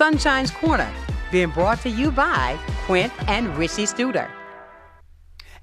Sunshine's Corner, being brought to you by Quint and Richie Studer.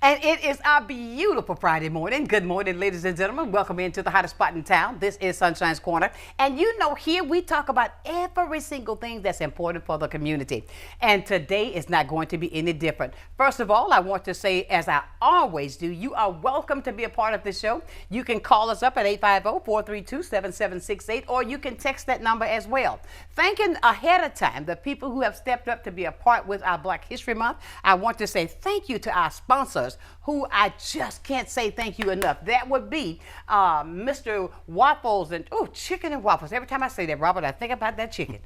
And it is our beautiful Friday morning. Good morning, ladies and gentlemen. Welcome into the hottest spot in town. This is Sunshine's Corner. And you know, here we talk about every single thing that's important for the community. And today is not going to be any different. First of all, I want to say, as I always do, you are welcome to be a part of this show. You can call us up at 850-432-7768, or you can text that number as well. Thanking ahead of time the people who have stepped up to be a part with our Black History Month. I want to say thank you to our sponsors, who I just can't say thank you enough. That would be Mr. Waffles and chicken and waffles. Every time I say that, Robert, I think about that chicken.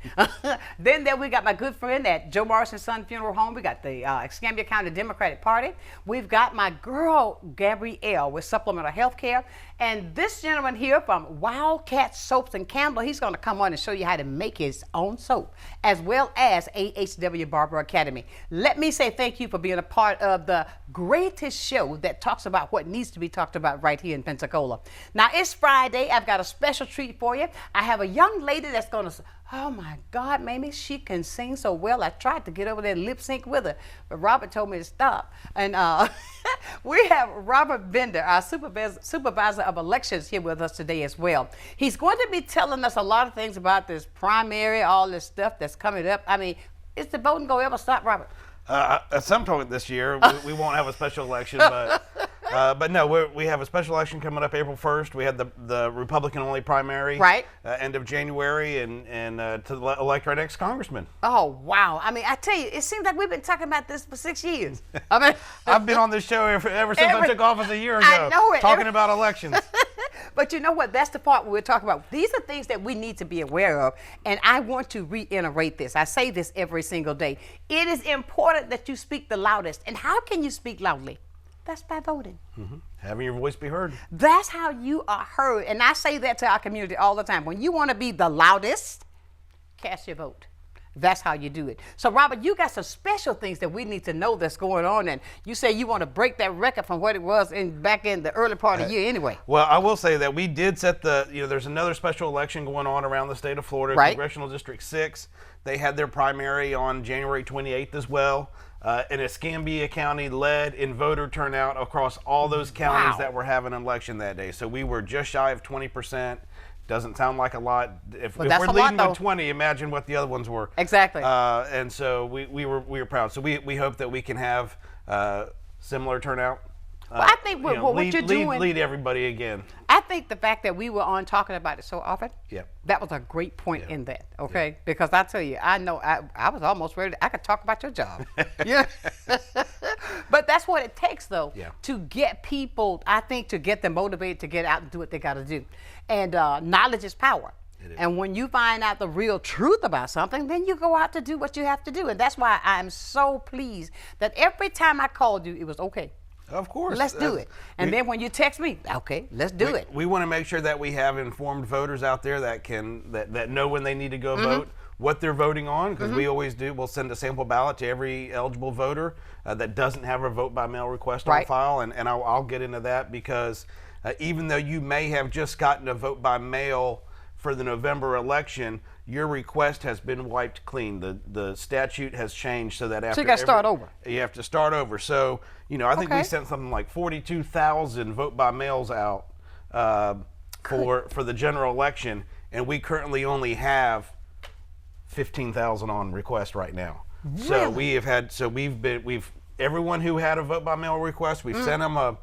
Then there we got my good friend at Joe Morrison's Son Funeral Home. We got the Escambia County Democratic Party. We've got my girl Gabrielle with Supplemental Health Care. And this gentleman here from Wildcat Soaps and Candle, he's going to come on and show you how to make his own soap, as well as AHW Barber Academy. Let me say thank you for being a part of the greatest show that talks about what needs to be talked about right here in Pensacola. Now, it's Friday. I've got a special treat for you. I have a young lady that's going to, oh my God, Mamie, she can sing so well. I tried to get over there and lip sync with her, but Robert told me to stop. And we have Robert Bender, our supervisor of elections, here with us today as well. He's going to be telling us a lot of things about this primary, all this stuff that's coming up. I mean, is the voting going to ever stop, Robert? At some point this year, we won't have a special election, but no, we have a special election coming up April 1st. We had the Republican-only primary, right, end of January, and to elect our next congressman. Oh, wow. I mean, I tell you, it seems like we've been talking about this for 6 years. I mean, I've been on this show ever since I took office a year ago, I know it. Talking about elections. But you know what? That's the part we're talking about. These are things that we need to be aware of, and I want to reiterate this. I say this every single day. It is important that you speak the loudest. And how can you speak loudly? That's by voting. Mm-hmm. Having your voice be heard. That's how you are heard. And I say that to our community all the time. When you want to be the loudest, cast your vote. That's how you do it. So, Robert, you got some special things that we need to know that's going on, and you say you want to break that record from what it was back in the early part of the year anyway. Well, I will say that we did set there's another special election going on around the state of Florida, right. Congressional District 6. They had their primary on January 28th as well. And Escambia County led in voter turnout across all those counties that were having an election that day. So we were just shy of 20%. Doesn't sound like a lot. If we're leading with 20, imagine what the other ones were. Exactly. And so we were proud. So we hope that we can have similar turnout. Well, I think what you're doing, lead everybody again. I think the fact that we were on talking about it so often, that was a great point in that, okay? Yeah. Because I tell you, I know I was almost ready. I could talk about your job. Yeah. But that's what it takes, though, to get people, I think, to get them motivated to get out and do what they got to do. And knowledge is power. And when you find out the real truth about something, then you go out to do what you have to do. And that's why I'm so pleased that every time I called you, it was okay. Of course. Let's do it. And then when you text me, okay, let's do it. We want to make sure that we have informed voters out there that know when they need to go vote, what they're voting on, because we always do. We'll send a sample ballot to every eligible voter that doesn't have a vote by mail request on file, and I'll get into that because even though you may have just gotten a vote by mail for the November election, your request has been wiped clean. The statute has changed so that after you got to start over. You have to start over. So, I think we sent something like 42,000 vote by mails out for the general election, and we currently only have 15,000 on request right now. Really? So we've everyone who had a vote by mail request, we've sent them a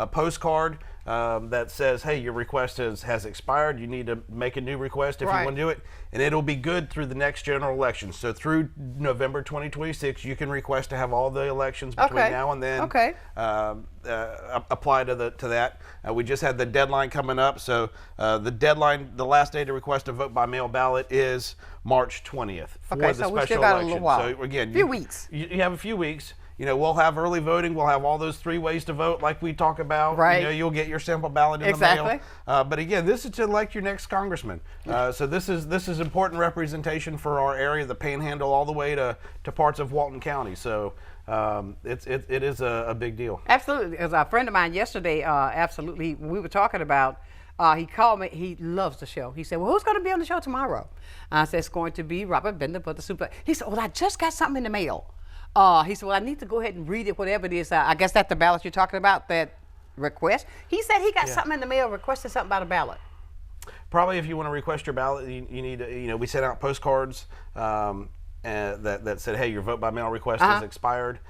postcard that says, hey, your request has expired. You need to make a new request if you want to do it. And it'll be good through the next general election. So through November 2026, you can request to have all the elections between now and then apply to that. We just had the deadline coming up. So the last day to request a vote by mail ballot is March 20th for the special we still got election. A little while. So again, a few weeks. You have a few weeks. We'll have early voting. We'll have all those 3 ways to vote like we talk about. Right. You'll get your sample ballot in the mail. But again, this is to elect your next congressman. So this is important representation for our area, the Panhandle, all the way to parts of Walton County. So it is a big deal. Absolutely. As a friend of mine yesterday, we were talking about He called me. He loves the show. He said, well, who's going to be on the show tomorrow? I said, it's going to be Robert Bender for the Super. He said, well, I just got something in the mail. He said, well, I need to go ahead and read it, whatever it is. I guess that's the ballot you're talking about, that request. He said he got something in the mail, requested something about a ballot. Probably if you want to request your ballot, you need to, we sent out postcards that said, hey, your vote by mail request has expired.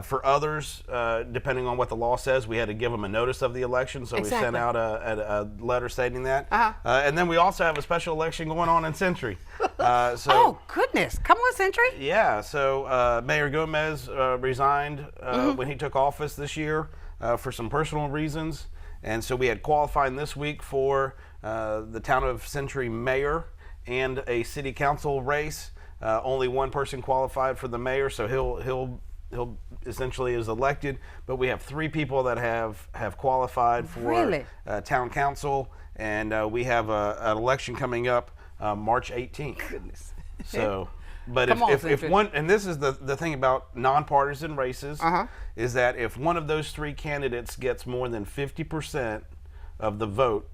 For others, depending on what the law says, we had to give them a notice of the election, so we sent out a letter stating that. And then we also have a special election going on in Century. Oh, goodness. Come on, Century. Yeah, so Mayor Gomez resigned when he took office this year for some personal reasons. And so we had qualifying this week for the town of Century mayor and a city council race. Only one person qualified for the mayor, so he'll essentially is elected. But we have 3 people that have qualified for town council, and we have an election coming up March 18th. Goodness. So, but if one, and this is the thing about nonpartisan races, is that if one of those 3 candidates gets more than 50% of the vote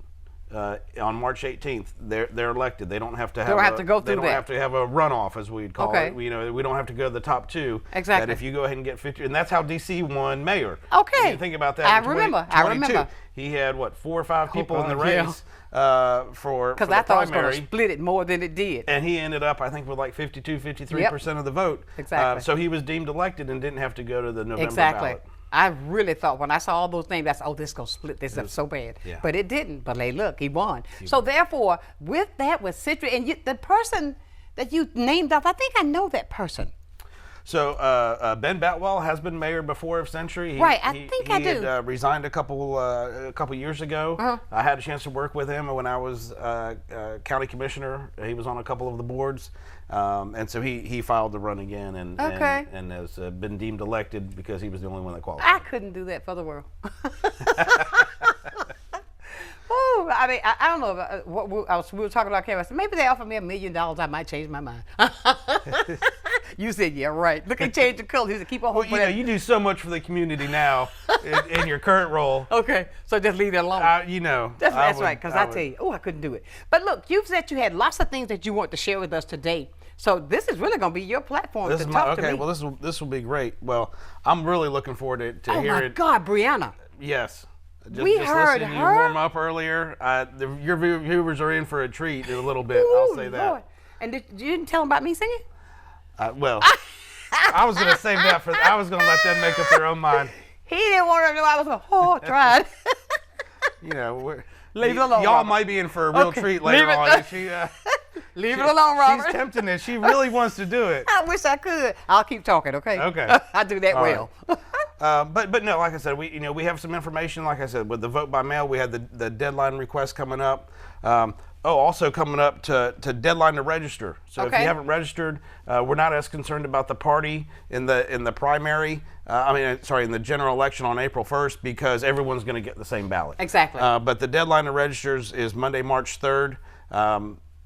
on March 18th, they're elected. They don't have to have. They don't have to go through that. They don't have to have a runoff, as we'd call it. We don't have to go to the top 2. Exactly. That if you go ahead and get 50, and that's how DC won mayor. Okay. You think about that. I remember. He had 4 or 5 people in the race for because I thought it was going to split it more than it did. And he ended up, I think, with like 53% of the vote. Exactly. So he was deemed elected and didn't have to go to the November ballot. I really thought when I saw all those names, this is going to split this up so bad. Yeah. But it didn't. But hey, look, he won. So therefore, with Century, and the person that you named off, I think I know that person. So Ben Batwell has been mayor before of Century. I think I do. He had resigned a couple years ago. I had a chance to work with him when I was county commissioner. He was on a couple of the boards, and so he filed to run again and has been deemed elected because he was the only one that qualified. I couldn't do that for the world. Oh, I mean, I don't know what we were talking about. I said, maybe they offered me $1 million, I might change my mind. You said, yeah, right. Look at change the color. He said, keep on. Well, you do so much for the community now in your current role. Okay, so just leave it alone. That's right. Because I tell you, I couldn't do it. But look, you said you had lots of things that you want to share with us today. So this is really going to be your platform to talk to me. Okay, well, this will be great. Well, I'm really looking forward to hearing. Oh my God, Brianna. Yes. We heard listening to her. you warm up earlier. Your viewers are in for a treat in a little bit. I'll say that. Lord. And you didn't tell them about me singing? Well, I was going to save that for. I was going to let them make up their own mind. He didn't want to know I was tried. Leave it alone. Y'all Robert. might be in for a real treat later on. Leave it alone, Robert. She's tempting it. She really wants to do it. I wish I could. I'll keep talking, okay? Okay. I do that well. But no, like I said, we have some information. Like I said, with the vote by mail, we had the deadline request coming up. Also coming up to deadline to register. So if you haven't registered, we're not as concerned about the party in the primary. In the general election on April 1st because everyone's going to get the same ballot. Exactly. But the deadline to register is Monday, March 3rd.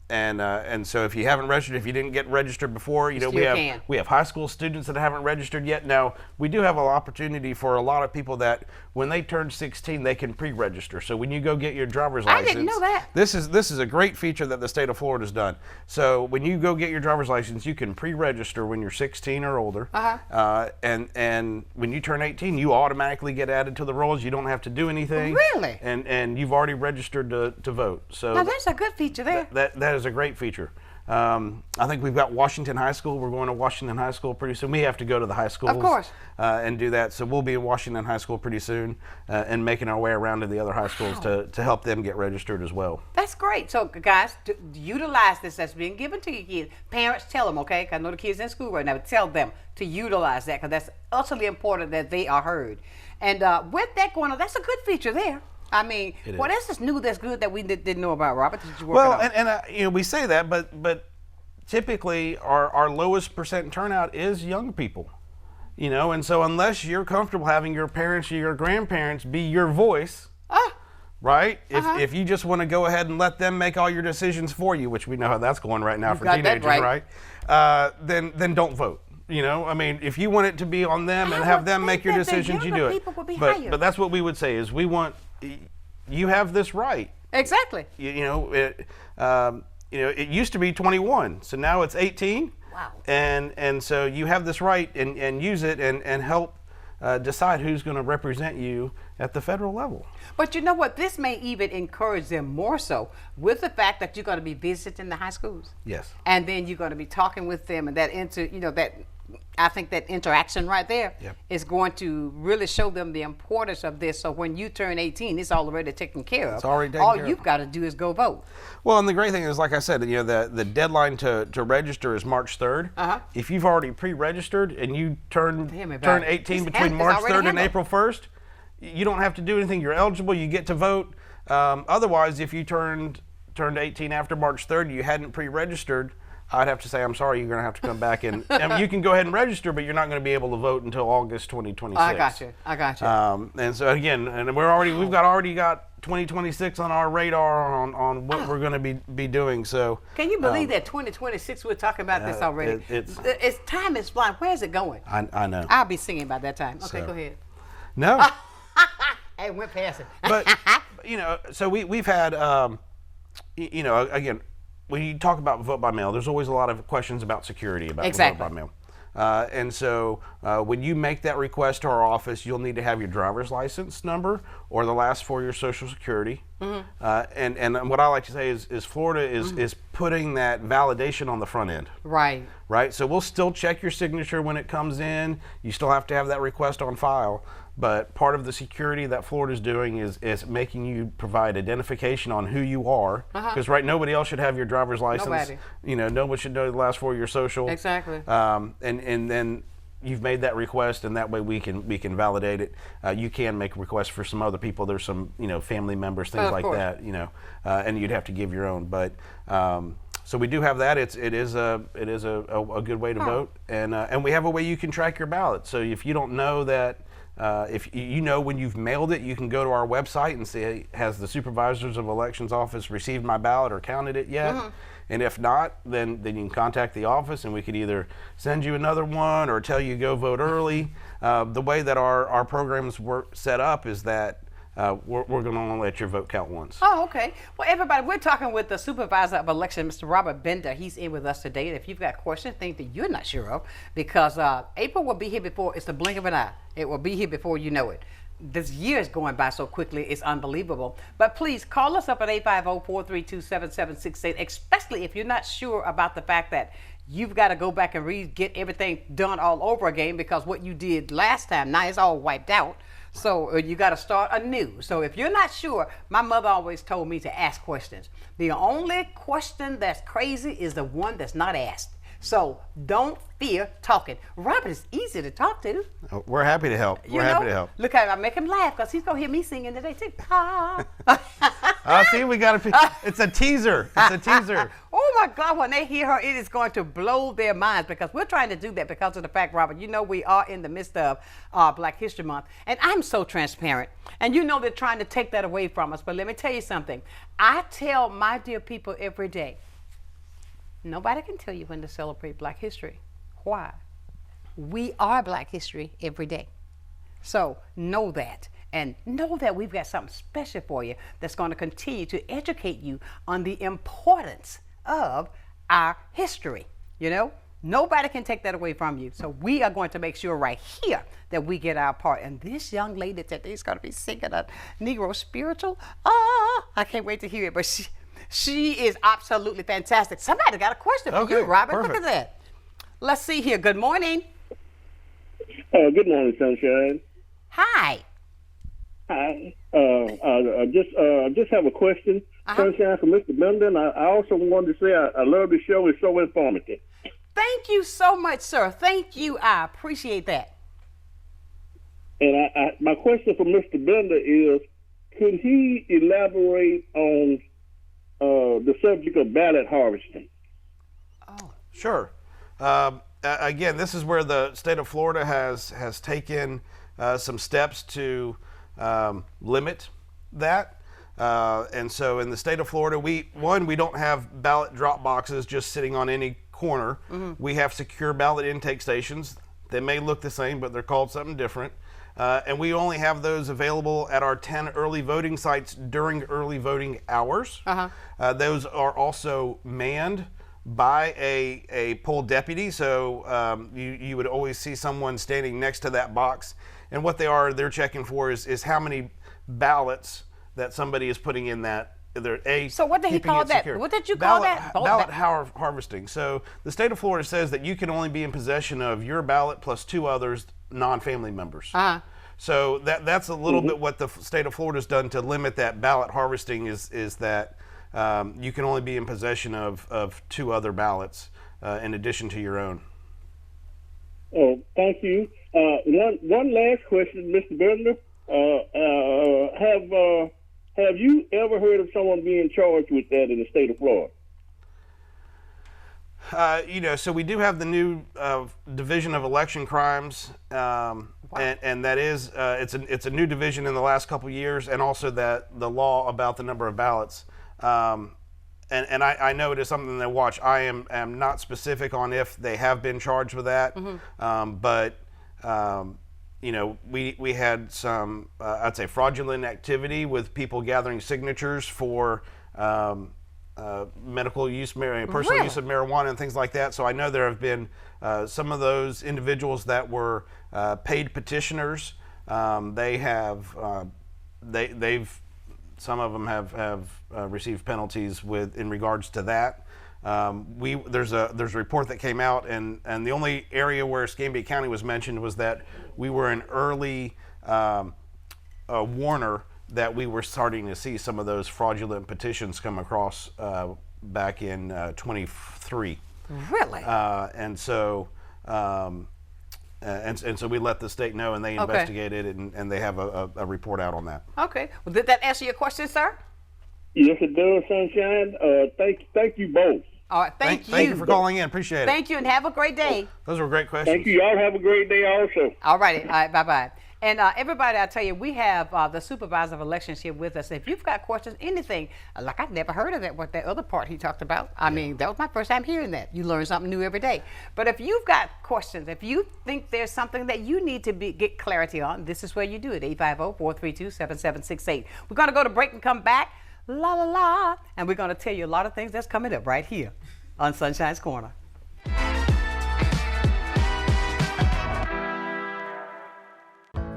And so if you haven't registered, if you didn't get registered before, we have high school students that haven't registered yet. Now, we do have an opportunity for a lot of people that when they turn 16, they can pre-register. So when you go get your driver's license, I didn't know that. This is a great feature that the state of Florida has done. So when you go get your driver's license, you can pre-register when you're 16 or older. And when you turn 18, you automatically get added to the rolls. You don't have to do anything. Really? And you've already registered to vote. So now that's a good feature there. That is a great feature. I think we've got Washington High School. We're going to Washington High School pretty soon. We have to go to the high schools, of course, and do that. So we'll be in Washington High School pretty soon, and making our way around to the other high schools to help them get registered as well. That's great. So guys, utilize this that's being given to your kids. Parents, tell them, okay? 'Cause I know the kids in school right now. But tell them to utilize that because that's utterly important that they are heard. And with that going on, that's a good feature there. I mean, what else is new that's good that we didn't know about, Robert? That you and we say that, but typically our lowest percent turnout is young people, and so unless you're comfortable having your parents or your grandparents be your voice, right? If you just want to go ahead and let them make all your decisions for you, which we know how that's going right now for teenagers, right? Then don't vote. If you want it to be on them and have them make your decisions, you do it. But that's what we would say is you have this right. Exactly. It used to be 21, so now it's 18. Wow. And so you have this right and use it and help decide who's going to represent you at the federal level. But you know what? This may even encourage them more so with the fact that you're going to be visiting the high schools. Yes. And then you're going to be talking with them, and I think that interaction right there is going to really show them the importance of this. So when you turn 18, it's already taken care of. It's already taken All care of. you've got to do is go vote. Well, and the great thing is, like I said, the deadline to register is March 3rd. If you've already pre-registered and you turn 18 between March 3rd and April 1st, you don't have to do anything. You're eligible. You get to vote. Otherwise, if you turned 18 after March 3rd, you hadn't pre-registered, I'd have to say, I'm sorry, you're going to have to come back and you can go ahead and register, but you're not going to be able to vote until August 2026. I got you. And so again, and we've already got 2026 on our radar on what we're going to be doing. So can you believe that 2026 we're talking about this already? It's time is flying. Where is it going? I know. I'll be singing by that time. Okay, go ahead. No. Hey, went past it. But so we've had again, when you talk about vote by mail, there's always a lot of questions about security about vote by mail. And so when you make that request to our office, you'll need to have your driver's license number or the last 4 of your Social Security. And what I like to say is Florida is putting that validation on the front end. Right. So we'll still check your signature when it comes in. You still have to have that request on file. But part of the security that Florida's doing is making you provide identification on who you are. Because nobody else should have your driver's license. Nobody should know the last 4 of your social. Exactly. And then you've made that request, and that way we can validate it. You can make requests for some other people. There's some family members, things like that. And you'd have to give your own. But so we do have that. It is a good way to vote, and we have a way you can track your ballot. So if you don't know that. If when you've mailed it, you can go to our website and see, has the Supervisors of Elections office received my ballot or counted it yet? And if not, then you can contact the office and we could either send you another one or tell you go vote early. The way that our programs were set up is that we're going to only let your vote count once. Oh, okay. Well, everybody, we're talking with the Supervisor of Election, Mr. Robert Bender. He's in with us today. And if you've got questions, things that you're not sure of, because April will be here before it's the blink of an eye. It will be here before you know it. This year is going by so quickly, it's unbelievable. But please call us up at 850-432-7768, especially if you're not sure about the fact that you've got to go back and get everything done all over again, because what you did last time, now it's all wiped out. So you got to start anew. So if you're not sure, my mother always told me to ask questions. The only question that's crazy is the one that's not asked. So don't fear talking. Robert is easy to talk to. We're happy to help. We're happy to help. Look at him. I make him laugh because he's going to hear me singing today too. See, we got it's a teaser. It's a teaser. Oh my God, when they hear her, it is going to blow their minds, because we're trying to do that because of the fact, Robert, we are in the midst of Black History Month, and I'm so transparent. And they're trying to take that away from us. But let me tell you something. I tell my dear people every day, nobody can tell you when to celebrate Black history. Why? We are Black history every day. So know that. And know that we've got something special for you that's going to continue to educate you on the importance of our history. Nobody can take that away from you. So we are going to make sure right here that we get our part. And this young lady today is going to be singing a Negro spiritual. I can't wait to hear it. But she is absolutely fantastic. Somebody got a question for you, Robert. Perfect. Look at that. Let's see here. Good morning. Good morning, Sonshine. Hi. Hi. I just have a question, Sonshine, for Mr. Bender. And I also wanted to say I love the show. It's so informative. Thank you so much, sir. Thank you. I appreciate that. And my question for Mr. Bender is, could he elaborate on the subject of ballot harvesting? Oh, sure. Again, this is where the state of Florida has taken some steps to limit that. And so in the state of Florida, we don't have ballot drop boxes just sitting on any corner. We have secure ballot intake stations. They may look the same, but they're called something different. And we only have those available at our 10 early voting sites during early voting hours. Those are also manned by a poll deputy, so you would always see someone standing next to that box. And what they're checking for is how many ballots that somebody is putting in that. So what did he call that? Secure. What did you call that? Ballot harvesting. So the state of Florida says that you can only be in possession of your ballot plus 2 others, non-family members. So that's a little bit what the state of Florida has done to limit that ballot harvesting is that you can only be in possession of 2 other ballots in addition to your own. Oh, thank you. One last question, Mr. Bender. Have you ever heard of someone being charged with that in the state of Florida? So we do have the new Division of Election Crimes, and that is it's a new division in the last couple of years, and also that the law about the number of ballots. And I know it is something to watch. I am not specific on if they have been charged with that, but we had some I'd say fraudulent activity with people gathering signatures for medical use, personal use of marijuana and things like that. So I know there have been some of those individuals that were paid petitioners. Some of them have received penalties in regards to that. There's a report that came out, and the only area where Escambia County was mentioned was that we were an early warner that we were starting to see some of those fraudulent petitions come across back in 23. Really? And so we let the state know, and they investigated it, and they have a report out on that. Okay. Well, did that answer your question, sir? Yes, it does, Sonshine. Thank you both. All right, thank you. Thank you for calling in. Appreciate it. Thank you, and have a great day. Those were great questions. Thank you. Y'all have a great day also. All righty. All right, bye-bye. And everybody, I tell you, we have the Supervisor of Elections here with us. If you've got questions, anything, like I've never heard of that other part he talked about. I mean, that was my first time hearing that. You learn something new every day. But if you've got questions, if you think there's something that you need to get clarity on, this is where you do it, 850-432-7768. We're going to go to break and come back, la, la, la, and we're going to tell you a lot of things that's coming up right here on Sunshine's Corner.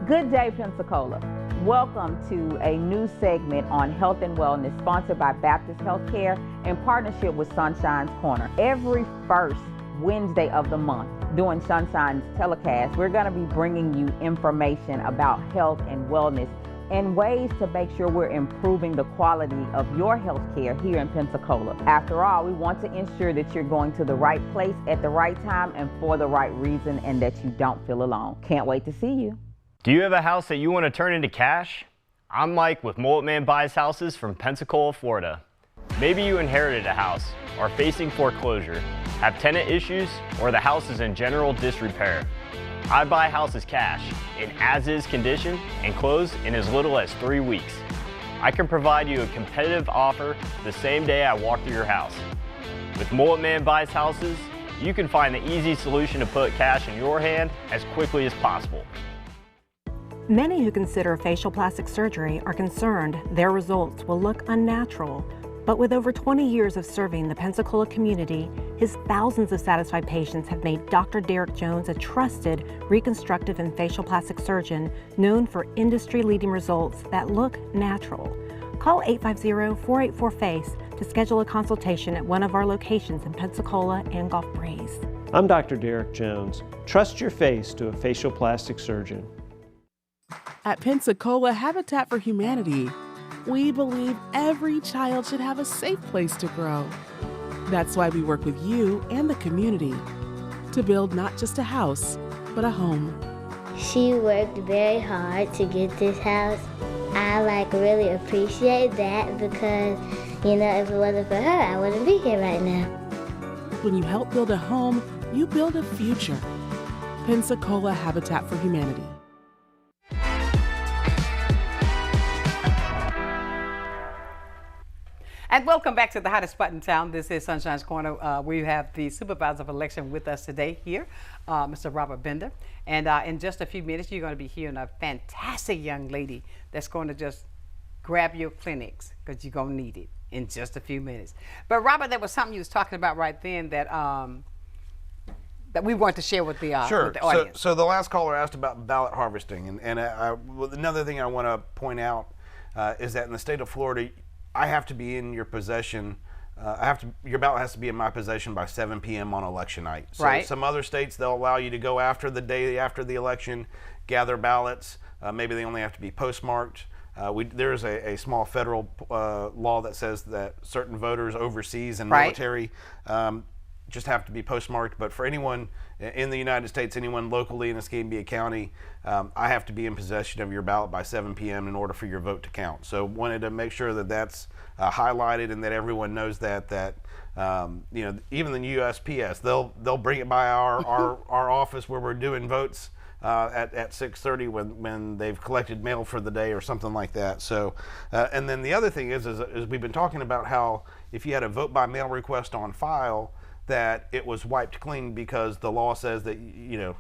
Good day, Pensacola. Welcome to a new segment on health and wellness sponsored by Baptist Healthcare in partnership with Sunshine's Corner. Every first Wednesday of the month during Sunshine's telecast, we're going to be bringing you information about health and wellness and ways to make sure we're improving the quality of your health care here in Pensacola. After all, we want to ensure that you're going to the right place at the right time and for the right reason, and that you don't feel alone. Can't wait to see you. Do you have a house that you want to turn into cash? I'm Mike with Mullet Man Buys Houses from Pensacola, Florida. Maybe you inherited a house, are facing foreclosure, have tenant issues, or the house is in general disrepair. I buy houses cash, in as-is condition, and close in as little as 3 weeks. I can provide you a competitive offer the same day I walk through your house. With Mullet Man Buys Houses, you can find the easy solution to put cash in your hand as quickly as possible. Many who consider facial plastic surgery are concerned their results will look unnatural. But with over 20 years of serving the Pensacola community, his thousands of satisfied patients have made Dr. Derek Jones a trusted reconstructive and facial plastic surgeon known for industry-leading results that look natural. Call 850-484-FACE to schedule a consultation at one of our locations in Pensacola and Gulf Breeze. I'm Dr. Derek Jones. Trust your face to a facial plastic surgeon. At Pensacola Habitat for Humanity, we believe every child should have a safe place to grow. That's why we work with you and the community to build not just a house, but a home. She worked very hard to get this house. I really appreciate that because, if it wasn't for her, I wouldn't be here right now. When you help build a home, you build a future. Pensacola Habitat for Humanity. And welcome back to the hottest spot in town. This is Sunshine's Corner. We have the Supervisor of Election with us today here, Mr. Robert Bender. And in just a few minutes, you're going to be hearing a fantastic young lady that's going to just grab your clinics, because you're going to need it in just a few minutes. But Robert, there was something you was talking about right then that that we want to share with the, with the audience. So the last caller asked about ballot harvesting, and another thing I want to point out is that in the state of Florida, I have to be in your possession. Your ballot has to be in my possession by 7 p.m. on election night. So right. Some other states, they'll allow you to go after the day after the election, gather ballots. Maybe they only have to be postmarked. There's a small federal law that says that certain voters overseas and right. military just have to be postmarked. But for anyone in the United States, anyone locally in Escambia County, I have to be in possession of your ballot by 7 p.m. in order for your vote to count. So wanted to make sure that that's highlighted and that everyone knows that you know, even the USPS, they'll bring it by our office where we're doing votes at 6:30 when they've collected mail for the day or something like that. So and then the other thing is we've been talking about how if you had a vote by mail request on file, that it was wiped clean, because the law says that, you know,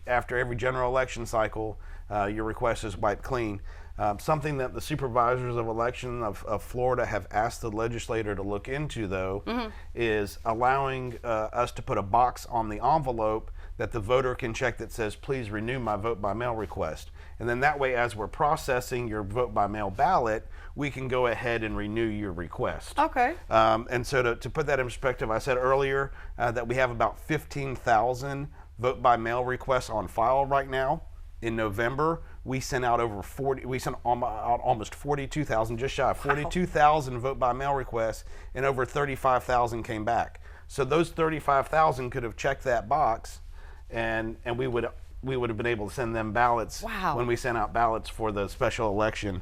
after every general election cycle, your request is wiped clean. Something that the supervisors of election of Florida have asked the legislator to look into, though, is allowing us to put a box on the envelope that the voter can check that says, please renew my vote by mail request. And then that way, as we're processing your vote by mail ballot, we can go ahead and renew your request. Okay. And so to put that in perspective, I said earlier that we have about 15,000 vote by mail requests on file right now. In November, we sent out almost 42,000, just shy of 42,000 vote by mail requests, and over 35,000 came back. So those 35,000 could have checked that box, and we would have been able to send them ballots when we sent out ballots for the special election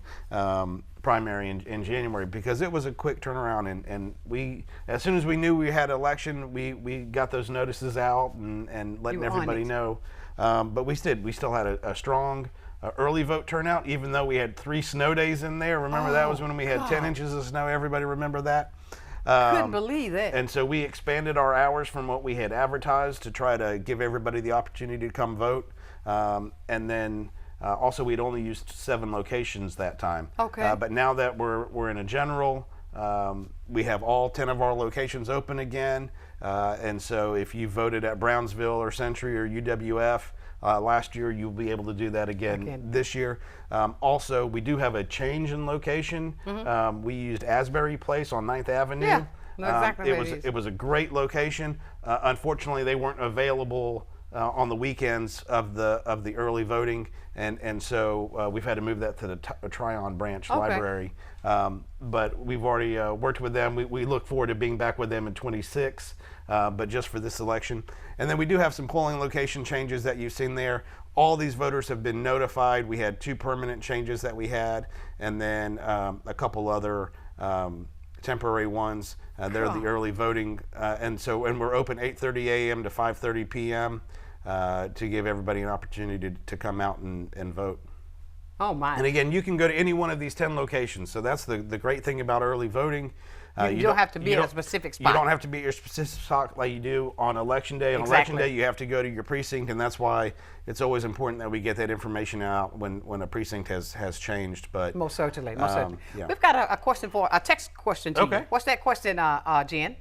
primary in January, because it was a quick turnaround, and we, as soon as we knew we had election, we got those notices out and letting everybody know. But we still had a strong early vote turnout, even though we had 3 snow days in there. Remember, that was when we had 10 inches of snow. Everybody remember that? Couldn't believe it. And so we expanded our hours from what we had advertised to try to give everybody the opportunity to come vote. And then also, we'd only used 7 locations that time. Okay. But now that we're in a general, we have all 10 of our locations open again. And so if you voted at Brownsville or Century or UWF last year, you'll be able to do that again this year. Also, we do have a change in location. We used Asbury Place on 9th Avenue. Yeah, exactly. It was a great location. Unfortunately, they weren't available on the weekends of the early voting, and so we've had to move that to the Tryon Branch Library. But we've already worked with them. We look forward to being back with them in 26, but just for this election. And then we do have some polling location changes that you've seen there. All these voters have been notified. We had 2 permanent changes that we had, and then a couple other temporary ones. They're the early voting, and we're open 8:30 a.m. to 5:30 p.m. To give everybody an opportunity to come out and vote. Oh my! And again, you can go to any one of these 10 locations. So that's the great thing about early voting. You don't have to be at a specific spot. You don't have to be at your specific spot like you do on election day. On election day, you have to go to your precinct, and that's why it's always important that we get that information out when a precinct has changed. But most certainly, most certainly. Yeah. We've got a text question to you. What's that question, Jen?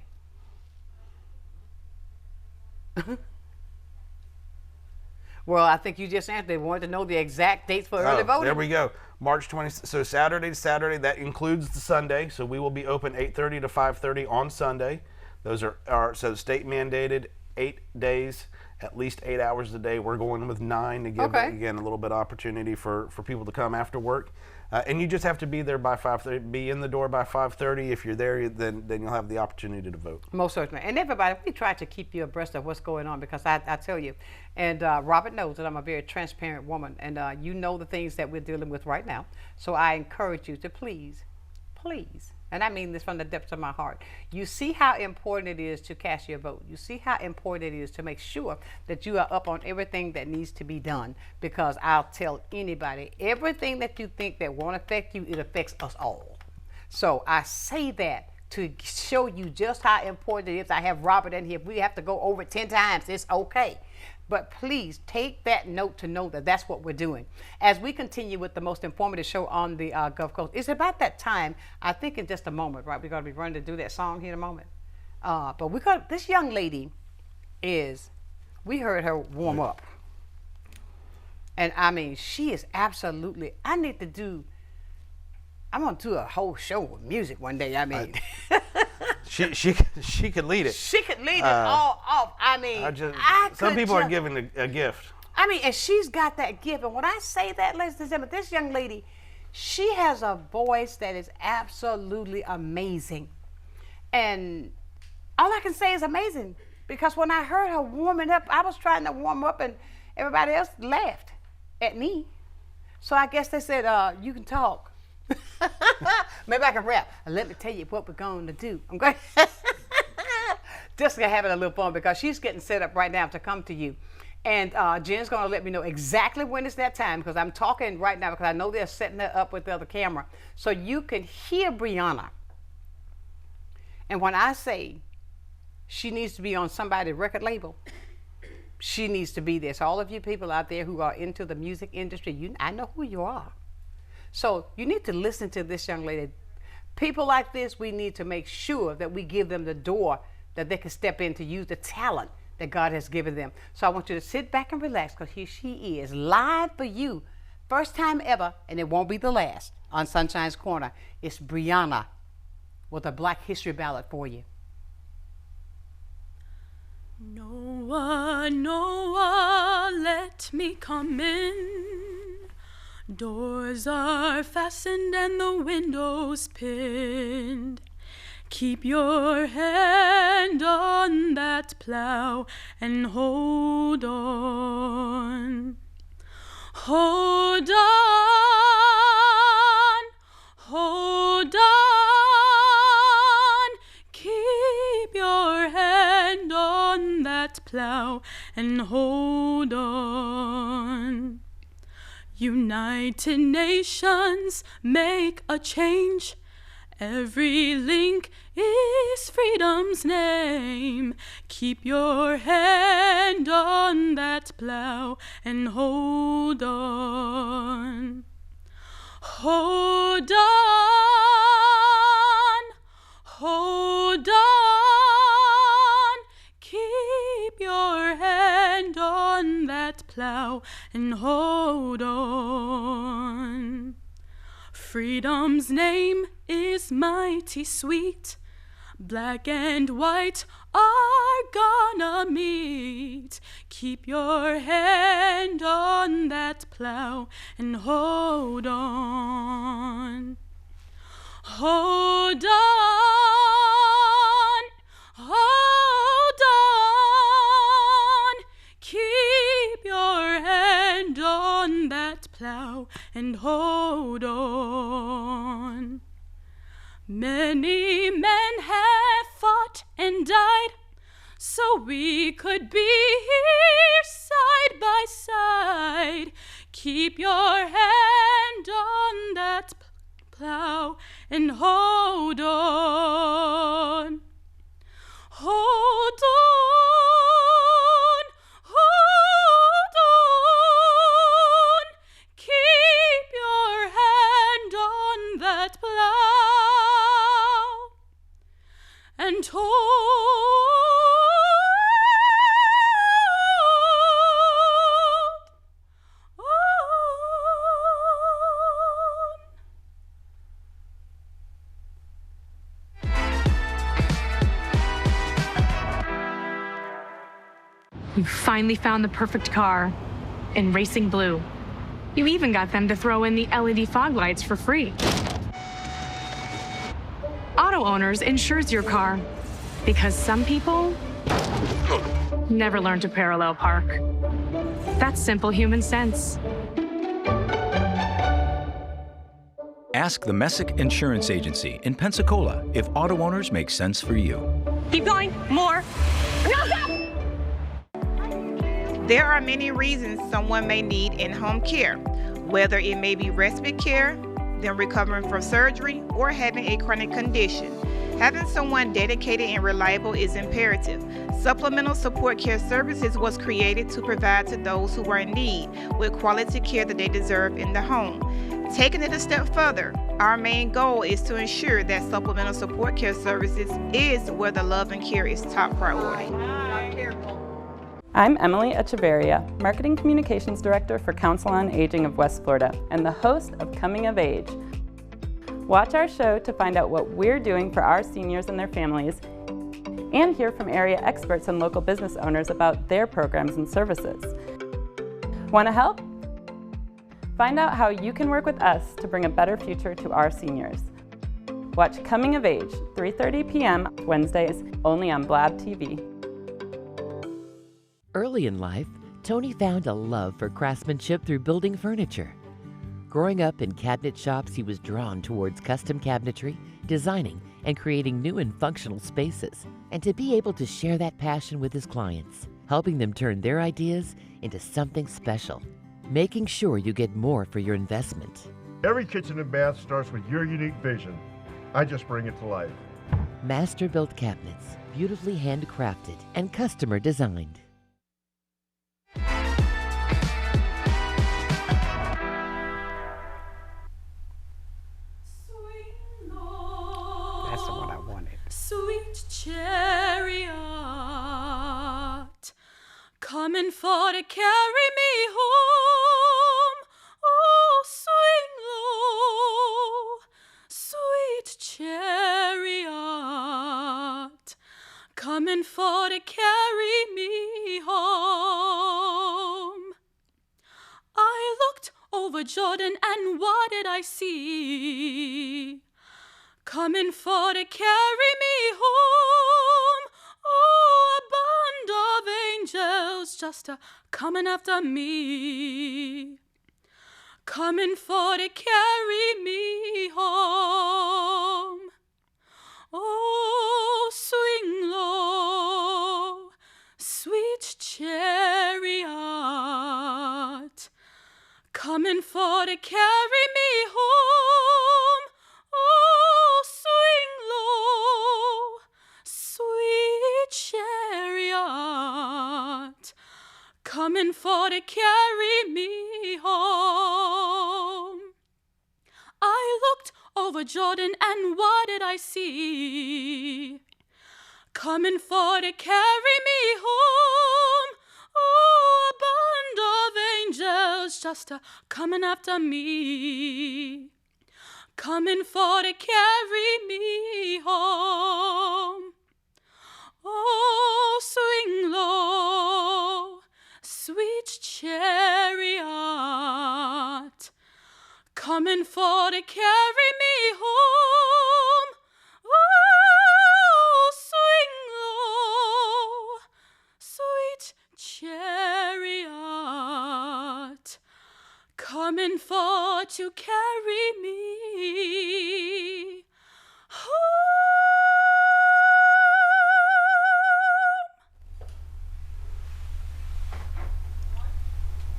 Well, I think you just answered. They wanted to know the exact dates for early voting. There we go. March 20th. So Saturday to Saturday, that includes the Sunday. So we will be open 8:30 to 5:30 on Sunday. Those are so state mandated 8 days, at least 8 hours a day. We're going with 9 to give again a little bit of opportunity for people to come after work. And you just have to be there by 5:30. Be in the door by 5:30. If you're there, then you'll have the opportunity to vote. Most certainly. And everybody, we try to keep you abreast of what's going on, because I tell you, and Robert knows that I'm a very transparent woman, and you know the things that we're dealing with right now. So I encourage you to please, and I mean this from the depths of my heart, you see how important it is to cast your vote. You see how important it is to make sure that you are up on everything that needs to be done, because I'll tell anybody, everything that you think that won't affect you, it affects us all. So I say that to show you just how important it is. I have Robert in here. If we have to go over it 10 times, it's okay. But please take that note to know that that's what we're doing. As we continue with the most informative show on the Gulf Coast, it's about that time, I think in just a moment, right? We're going to be running to do that song here in a moment. But this young lady we heard her warm up. And I mean, she is absolutely, I'm going to do a whole show with music one day. I mean, she could lead it. She could lead it all off. I mean, some people are given a gift. I mean, and she's got that gift. And when I say that, ladies and gentlemen, this young lady, she has a voice that is absolutely amazing. And all I can say is amazing, because when I heard her warming up, I was trying to warm up and everybody else laughed at me. So I guess they said, you can talk. Maybe I can rap. Let me tell you what we're going to do. I'm going just having a little fun, because she's getting set up right now to come to you. And Jen's going to let me know exactly when it's that time, because I'm talking right now because I know they're setting her up with the other camera. So you can hear Brianna. And when I say she needs to be on somebody's record label, she needs to be there. So all of you people out there who are into the music industry, I know who you are. So you need to listen to this young lady. People like this, we need to make sure that we give them the door that they can step in to use the talent that God has given them. So I want you to sit back and relax, because here she is, live for you. First time ever, and it won't be the last, on Sunshine's Corner. It's Brianna with a Black History ballad for you. Noah, Noah, let me come in. Doors are fastened and the windows pinned. Keep your hand on that plow and hold on. Hold on, hold on. Keep your hand on that plow and hold on. United Nations, make a change. Every link is freedom's name. Keep your hand on that plow and hold on. Hold on, hold on. Keep your hand on that plow and hold on. Freedom's name is mighty sweet. Black and white are gonna meet. Keep your hand on that plow and hold on. Hold on, hold on. Keep your hand on that plow and hold on. Many men have fought and died so we could be here side by side. Keep your hand on that plow and hold on. Hold on, hold on. Keep your hand on that plow and hold on. You finally found the perfect car in racing blue. You even got them to throw in the LED fog lights for free. Auto Owners insures your car because some people never learn to parallel park. That's simple human sense. Ask the Messick Insurance Agency in Pensacola if Auto Owners make sense for you. Keep going, more. No, stop! There are many reasons someone may need in-home care, whether it may be respite care, them recovering from surgery, or having a chronic condition. Having someone dedicated and reliable is imperative. Supplemental Support Care Services was created to provide to those who are in need with quality care that they deserve in the home. Taking it a step further, our main goal is to ensure that Supplemental Support Care Services is where the love and care is top priority. I'm Emily Echeverria, Marketing Communications Director for Council on Aging of West Florida and the host of Coming of Age. Watch our show to find out what we're doing for our seniors and their families, and hear from area experts and local business owners about their programs and services. Want to help? Find out how you can work with us to bring a better future to our seniors. Watch Coming of Age, 3:30 p.m. Wednesdays, only on Blab TV. Early in life, Tony found a love for craftsmanship through building furniture. Growing up in cabinet shops, he was drawn towards custom cabinetry, designing, and creating new and functional spaces. And to be able to share that passion with his clients, helping them turn their ideas into something special, making sure you get more for your investment. Every kitchen and bath starts with your unique vision. I just bring it to life. Master-built cabinets, beautifully handcrafted and customer designed. That's the one I wanted. Sweet chariot, coming for to carry me home. Oh, swing low, sweet chariot, coming for to carry me home. I looked over Jordan, and what did I see? Coming for to carry me home. Oh, a band of angels just coming after me. Coming for to carry me home. Oh, swing low, sweet chariot, coming for to carry me home. Oh, swing low, sweet chariot, coming for to carry me home. I looked over Jordan, and what did I see? Coming for to carry me home. Oh, a band of angels just coming after me. Coming for to carry me home. Oh, swing low, sweet chariot, coming for to carry me home. Oh, swing low, sweet chariot, coming for to carry me home.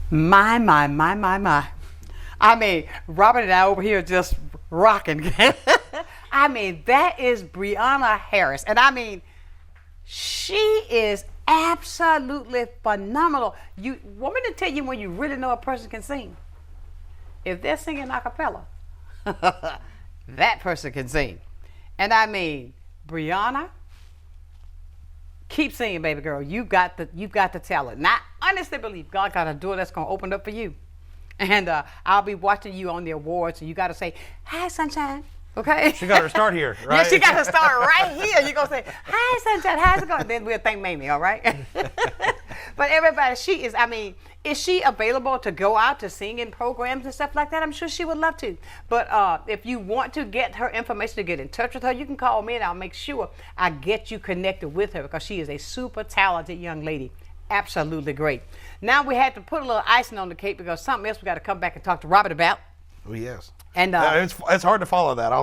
My. I mean, Robert and I over here just rocking. I mean, that is Brianna Harris. And I mean, she is absolutely phenomenal. You want me to tell you when you really know a person can sing? If they're singing a cappella, that person can sing. And I mean, Brianna, keep singing, baby girl. You've got the talent. And I honestly believe God got a door that's gonna open up for you. And I'll be watching you on the awards, and you got to say, "Hi, Sunshine." Okay? She got her start here, right? Yeah, she got her start right here. You're going to say, "Hi, Sunshine, how's it going?" Then we'll thank Mamie, all right? But everybody, is she available to go out to sing in programs and stuff like that? I'm sure she would love to. But if you want to get her information to get in touch with her, you can call me, and I'll make sure I get you connected with her, because she is a super talented young lady. Absolutely great. Now we had to put a little icing on the cake, because something else we got to come back and talk to Robert about. Oh, yes. And it's hard to follow that. I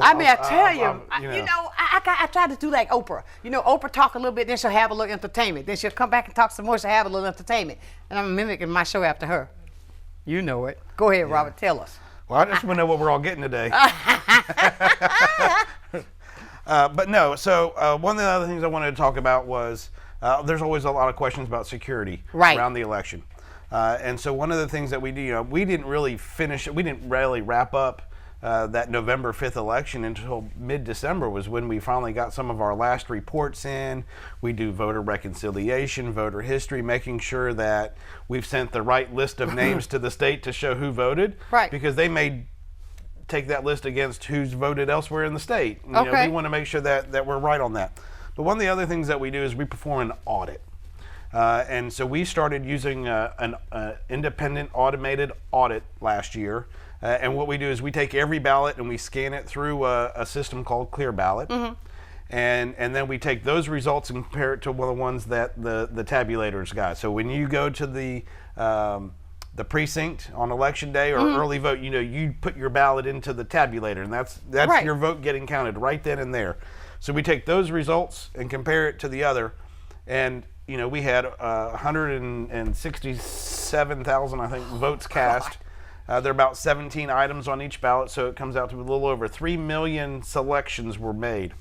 try to do like Oprah. You know, Oprah talk a little bit, then she'll have a little entertainment. Then she'll come back and talk some more, she'll have a little entertainment. And I'm mimicking my show after her. You know it. Go ahead, Robert, tell us. Well, I just want to know what we're all getting today. But no, so one of the other things I wanted to talk about was there's always a lot of questions about security around the election. And so one of the things that we do, we didn't really wrap up that November 5th election until mid-December was when we finally got some of our last reports in. We do voter reconciliation, voter history, making sure that we've sent the right list of names to the state to show who voted. Right. Because they may take that list against who's voted elsewhere in the state. We want to make sure that we're right on that. But one of the other things that we do is we perform an audit. And so we started using an independent automated audit last year. And what we do is we take every ballot and we scan it through a system called Clear Ballot. Mm-hmm. And then we take those results and compare it to one of the ones that the tabulators got. So when you go to the precinct on election day or early vote, you put your ballot into the tabulator, and that's right. Your vote getting counted right then and there. So we take those results and compare it to the other, and we had 167,000, I think, votes cast. There are about 17 items on each ballot, so it comes out to a little over 3 million selections were made.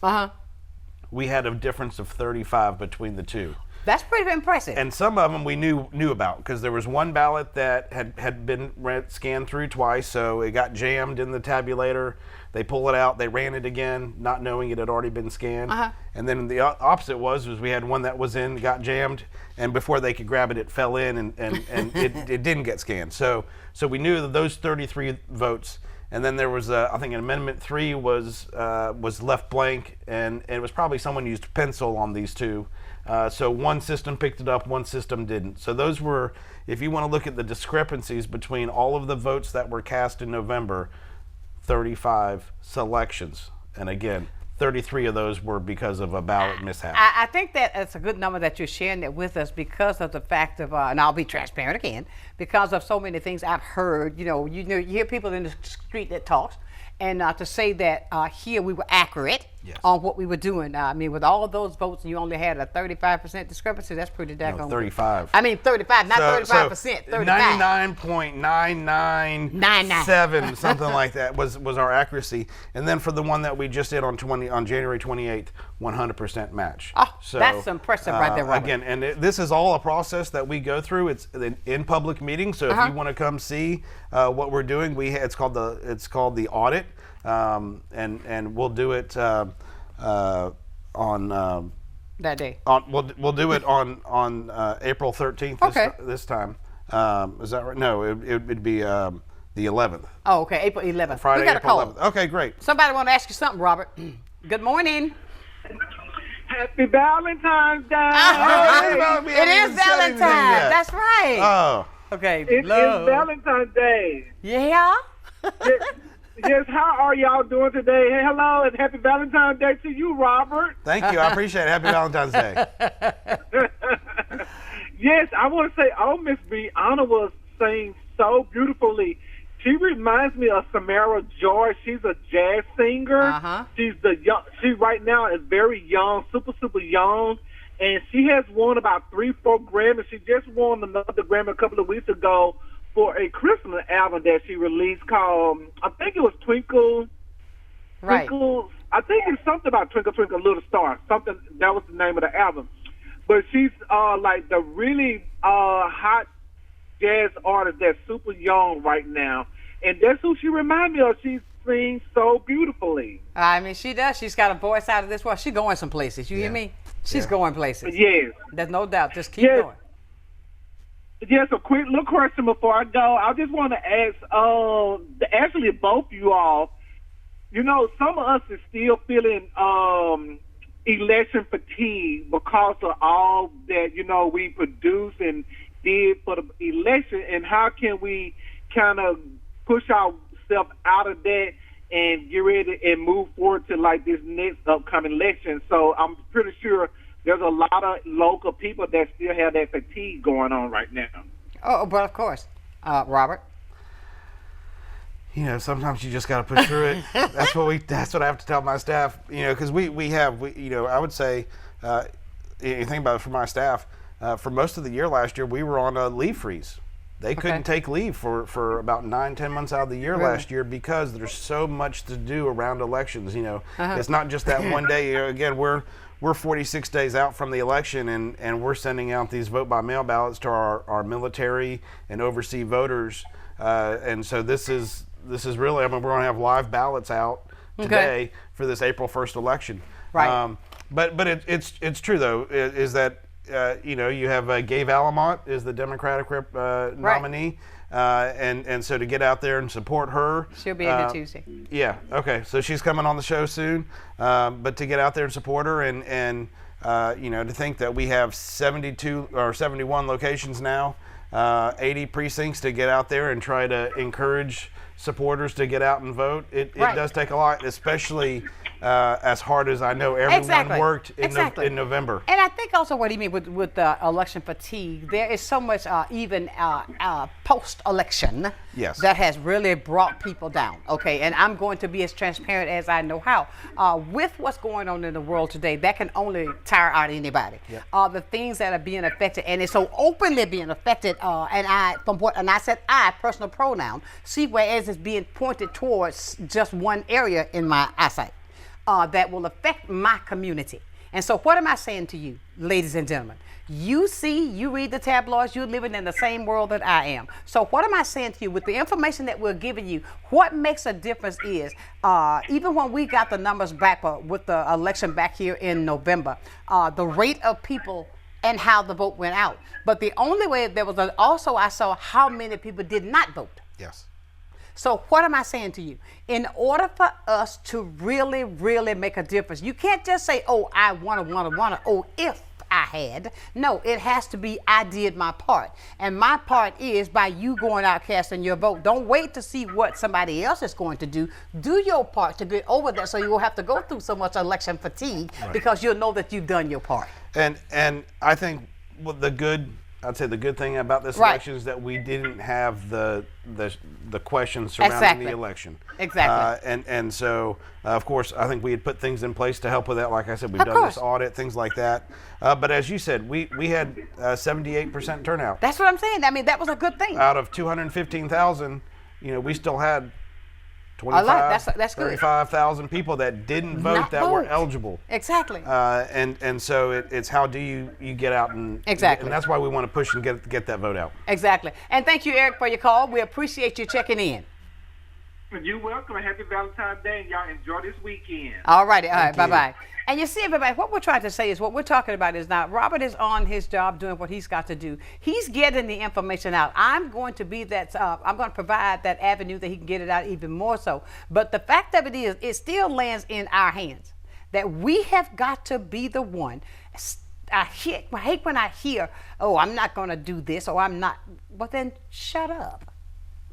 We had a difference of 35 between the two. That's pretty impressive. And some of them we knew about, because there was one ballot that had been scanned through twice, so it got jammed in the tabulator. They pull it out, they ran it again, not knowing it had already been scanned. And then the opposite was we had one that was in, got jammed, and before they could grab it, it fell in and it didn't get scanned. So we knew that those 33 votes, and then there was I think an amendment 3 was left blank, and it was probably someone used pencil on these two. So one system picked it up, one system didn't. So those were, if you want to look at the discrepancies between all of the votes that were cast in November, 35 selections. And again, 33 of those were because of a ballot mishap. I think that it's a good number that you're sharing that with us because of the fact of, and I'll be transparent again, because of so many things I've heard. You hear people in the street that talk, and to say that here we were accurate on what we were doing. I mean, with all of those votes, and you only had a 35% discrepancy. That's pretty daggone. 35. I mean, 35, not 35%. 35. 99.997, something like that was our accuracy. And then for the one that we just did on January 28th, 100% match. Oh, so, that's impressive right there, Robert. Again, and this is all a process that we go through. It's in public meetings. So if you want to come see what we're doing, it's called the audit. And we'll do it on that day. We'll do it on April 13th this time. Is that right? No, it would be the 11th. Oh, okay, April 11th. Friday, we got April a call. 11th. Okay, great. Somebody want to ask you something, Robert. Good morning. Happy Valentine's Day. It is Valentine's. That's right. Oh. Okay. It is Valentine's Day. Yeah. Yes, how are y'all doing today? Hey, hello, and happy Valentine's Day to you, Robert. Thank you. I appreciate it. Happy Valentine's Day. Yes, I want to say, Miss Brianna was saying so beautifully. She reminds me of Samara Joy. She's a jazz singer. She right now is very young, super young, and she has won about 3-4 Grammys. She just won another Grammy a couple of weeks ago for a Christmas album that she released called, I think it was Twinkle. Right. Twinkle, I think it's something about Twinkle, Twinkle, Little Star. Something, that was the name of the album. But she's like the really hot jazz artist that's super young right now. And that's who she reminds me of. She sings so beautifully. I mean, she does. She's got a voice out of this world. She's going some places. You hear me? She's going places. Yes. There's no doubt. Just keep going. Yes, a quick little question before I go. I just want to ask, actually both you all, some of us is still feeling election fatigue because of all that, we produce and did for the election, and how can we kind of push ourselves out of that and get ready and move forward to like this next upcoming election. So I'm pretty sure there's a lot of local people that still have that fatigue going on right now. Oh, but of course. Robert? Sometimes you just got to push through it. That's what I have to tell my staff, because I would say, you think about it for my staff, for most of the year last year, we were on a leave freeze They couldn't take leave for about 9-10 months out of the year last year because there's so much to do around elections. It's not just that one day. Again, we're 46 days out from the election, and we're sending out these vote by mail ballots to our military and overseas voters. And so this is really, we're going to have live ballots out today for this April 1st election. Right. But it's true though, is that you have Gabe Alamont is the Democratic nominee, and so to get out there and support her. She'll be in here Tuesday. Yeah. Okay. So she's coming on the show soon, but to get out there and support her, and to think that we have 72 or 71 locations now, 80 precincts to get out there and try to encourage supporters to get out and vote. It does take a lot, especially as hard as I know everyone worked in November. And I think also what he means with the election fatigue, there is so much even post-election that has really brought people down. Okay, and I'm going to be as transparent as I know how. With what's going on in the world today, that can only tire out anybody. The things that are being affected, and it's so openly being affected, and I said I, personal pronoun, see whereas it's being pointed towards just one area in my eyesight. That will affect my community. And so what am I saying to you, ladies and gentlemen? You read the tabloids, you're living in the same world that I am. So what am I saying to you? With the information that we're giving you, what makes a difference is, even when we got the numbers back with the election back here in November, the rate of people and how the vote went out. But the only way, also I saw how many people did not vote. Yes. So what am I saying to you? In order for us to really, really make a difference, you can't just say, oh, I wanna, oh, if I had. No, it has to be, I did my part. And my part is by you going out casting your vote. Don't wait to see what somebody else is going to do. Do your part to get over that so you won't have to go through so much election fatigue because you'll know that you've done your part. And I think the good thing about this election is that we didn't have the questions surrounding the election. Exactly. And so, of course, I think we had put things in place to help with that. Like I said, we've done this audit, things like that. But as you said, we had 78% turnout. That's what I'm saying. I mean, that was a good thing. Out of 215,000, we still had 35,000 people that didn't vote that were eligible. Exactly. And so it's how do you get out and and that's why we want to push and get that vote out. Exactly. And thank you, Eric, for your call. We appreciate you checking in. You're welcome. Happy Valentine's Day, and y'all enjoy this weekend. All righty. All right. Bye-bye. And you see, everybody, what we're trying to say is what we're talking about is now Robert is on his job doing what he's got to do. He's getting the information out. I'm going to be that, I'm going to provide that avenue that he can get it out even more so. But the fact of it is, it still lands in our hands that we have got to be the one. I hate when I hear, oh, I'm not going to do this or I'm not. Well, then shut up.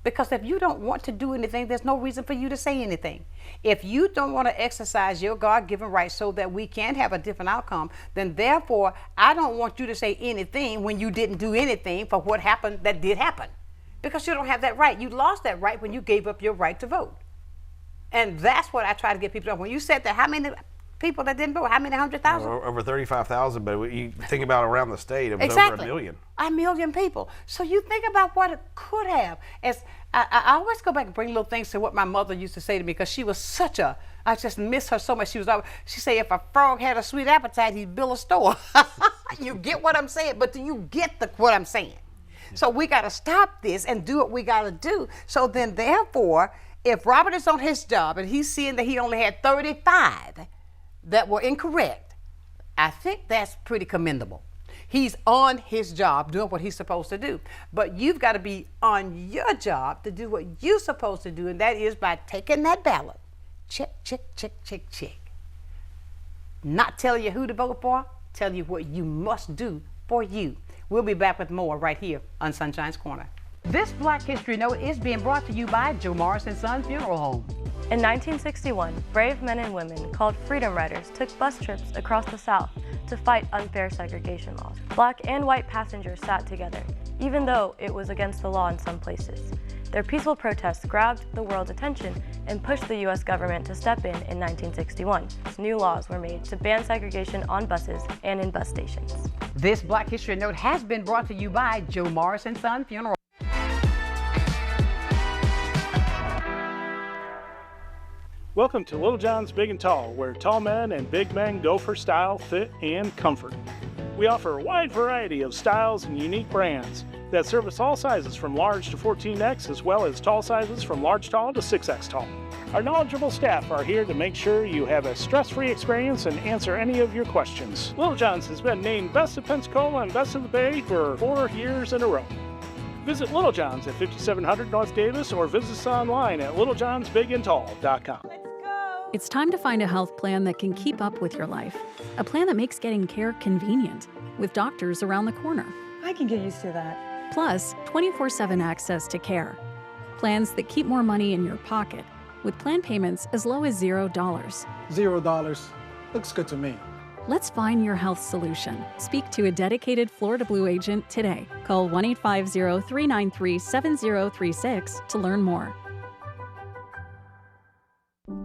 Because if you don't want to do anything, there's no reason for you to say anything. If you don't want to exercise your God-given right so that we can have a different outcome, then therefore, I don't want you to say anything when you didn't do anything for what happened that did happen. Because you don't have that right. You lost that right when you gave up your right to vote. And that's what I try to get people to. When you said that, how many people that didn't vote? How many 100,000? Over 35,000, but you think about around the state, it was over 1 million. 1 million people. So you think about what it could have. As I always go back and bring little things to what my mother used to say to me because she was such a, I just miss her so much. She said, if a frog had a sweet appetite, he'd build a store. You get what I'm saying? But do you get what I'm saying? So we got to stop this and do what we got to do. So then therefore, if Robert is on his job and he's seeing that he only had 35 that were incorrect, I think that's pretty commendable. He's on his job doing what he's supposed to do. But you've got to be on your job to do what you're supposed to do, and that is by taking that ballot. Check, check, check, check, check. Not telling you who to vote for, telling you what you must do for you. We'll be back with more right here on Sunshine's Corner. This Black History Note is being brought to you by Joe Morrison Son Funeral Home. In 1961, brave men and women called Freedom Riders took bus trips across the South to fight unfair segregation laws. Black and white passengers sat together, even though it was against the law in some places. Their peaceful protests grabbed the world's attention and pushed the U.S. government to step in 1961. New laws were made to ban segregation on buses and in bus stations. This Black History Note has been brought to you by Joe Morrison Son Funeral Home. Welcome to Little John's Big and Tall, where tall men and big men go for style, fit, and comfort. We offer a wide variety of styles and unique brands that service all sizes from large to 14X, as well as tall sizes from large tall to 6X tall. Our knowledgeable staff are here to make sure you have a stress-free experience and answer any of your questions. Little John's has been named Best of Pensacola and Best of the Bay for 4 years in a row. Visit Little John's at 5700 North Davis or visit us online at littlejohnsbigandtall.com. It's time to find a health plan that can keep up with your life. A plan that makes getting care convenient, with doctors around the corner. I can get used to that. Plus, 24/7 access to care. Plans that keep more money in your pocket, with plan payments as low as $0. $0. Looks good to me. Let's find your health solution. Speak to a dedicated Florida Blue agent today. Call 1-850-393-7036 to learn more.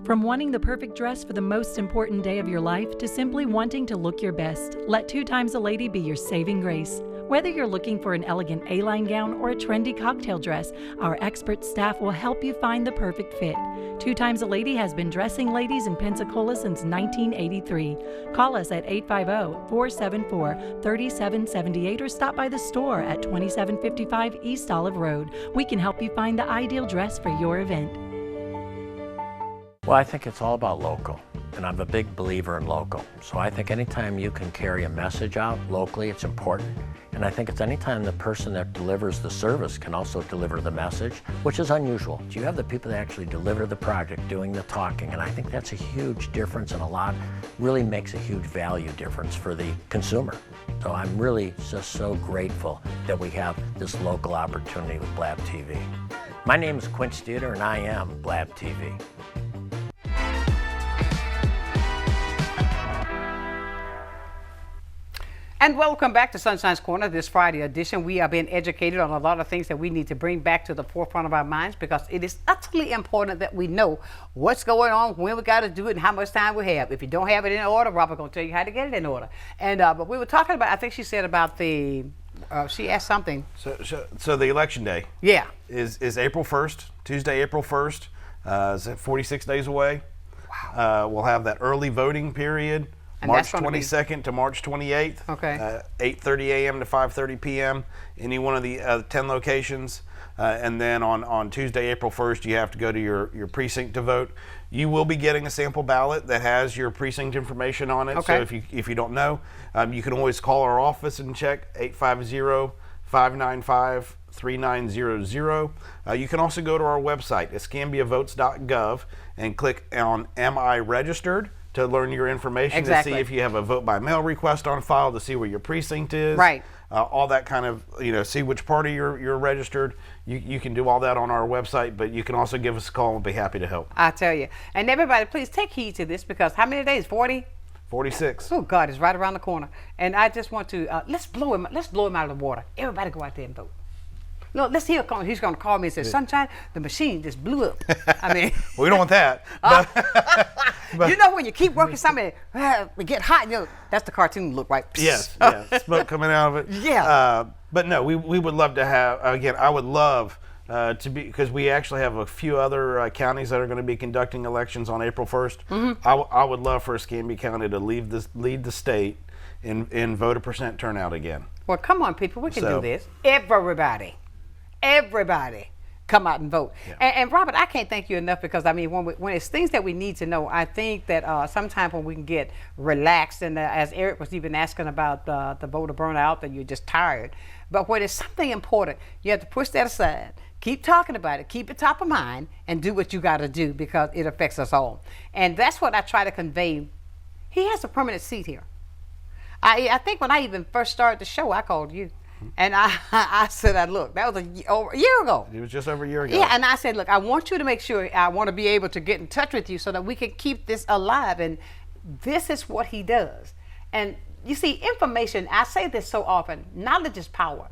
From wanting the perfect dress for the most important day of your life to simply wanting to look your best, let 2 Times a Lady be your saving grace. Whether you're looking for an elegant A-line gown or a trendy cocktail dress, our expert staff will help you find the perfect fit. 2 Times a Lady has been dressing ladies in Pensacola since 1983. Call us at 850-474-3778 or stop by the store at 2755 East Olive Road. We can help you find the ideal dress for your event. Well, I think it's all about local, and I'm a big believer in local. So I think anytime you can carry a message out locally, it's important. And I think it's anytime the person that delivers the service can also deliver the message, which is unusual. You have the people that actually deliver the project doing the talking, and I think that's a huge difference, and really makes a huge value difference for the consumer. So I'm really just so grateful that we have this local opportunity with Blab TV. My name is Quince Dieter, and I am Blab TV. And welcome back to Sunshine's Corner, this Friday edition. We are being educated on a lot of things that we need to bring back to the forefront of our minds, because it is utterly important that we know what's going on, when we got to do it, and how much time we have. If you don't have it in order, Robert going to tell you how to get it in order. And but we were talking about, I think she said about the, she asked something. So the election day. Yeah. Is April 1st, Tuesday, April 1st. Is it 46 days away? Wow. We'll have that early voting period. And March 22nd to March 28th. Okay. 8:30 a.m. to 5:30 p.m. Any one of the 10 locations. And then on Tuesday, April 1st, you have to go to your precinct to vote. You will be getting a sample ballot that has your precinct information on it. Okay. So if you don't know, you can always call our office and check 850-595-3900. You can also go to our website, escambiavotes.gov, and click on Am I Registered? To learn your information, exactly. To see if you have a vote by mail request on file, to see where your precinct is. Right. All that kind of, see which party you're registered. You can do all that on our website, but you can also give us a call and we'll be happy to help. I tell you. And everybody, please take heed to this, because how many days? 40? 46. Oh, God, it's right around the corner. And I just want to, let's blow him out of the water. Everybody go out there and vote. No, let's hear him. He's going to call me and say, Sunshine, the machine just blew up. I mean. We don't want that. But you know when you keep working something, we get hot, that's the cartoon look, right? Yes, smoke coming out of it. Yeah. But no, we would love to have, again, I would love to be, because we actually have a few other counties that are going to be conducting elections on April 1st. Mm-hmm. I would love for Escambia County to lead the state in voter percent turnout again. Well, come on, people, we can do this. Everybody come out and vote. Yeah. And Robert, I can't thank you enough, because I mean, when it's things that we need to know, I think that sometimes when we can get relaxed, and as Eric was even asking about the voter burnout, that you're just tired. But when it's something important, you have to push that aside, keep talking about it, keep it top of mind, and do what you got to do, because it affects us all. And that's what I try to convey. He has a permanent seat here. I think when I even first started the show, I called you. And I said, look, that was over a year ago. It was just over a year ago. Yeah, and I said, look, I want you to make sure, I want to be able to get in touch with you so that we can keep this alive. And this is what he does. And you see, information, I say this so often, knowledge is power.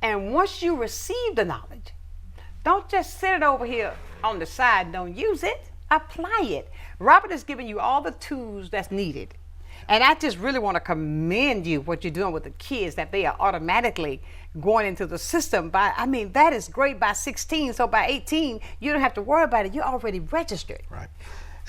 And once you receive the knowledge, don't just sit it over here on the side, don't use it, apply it. Robert is giving you all the tools that's needed. And I just really want to commend you, what you're doing with the kids, that they are automatically going into the system. That is great by 16, so by 18, you don't have to worry about it. You're already registered. Right.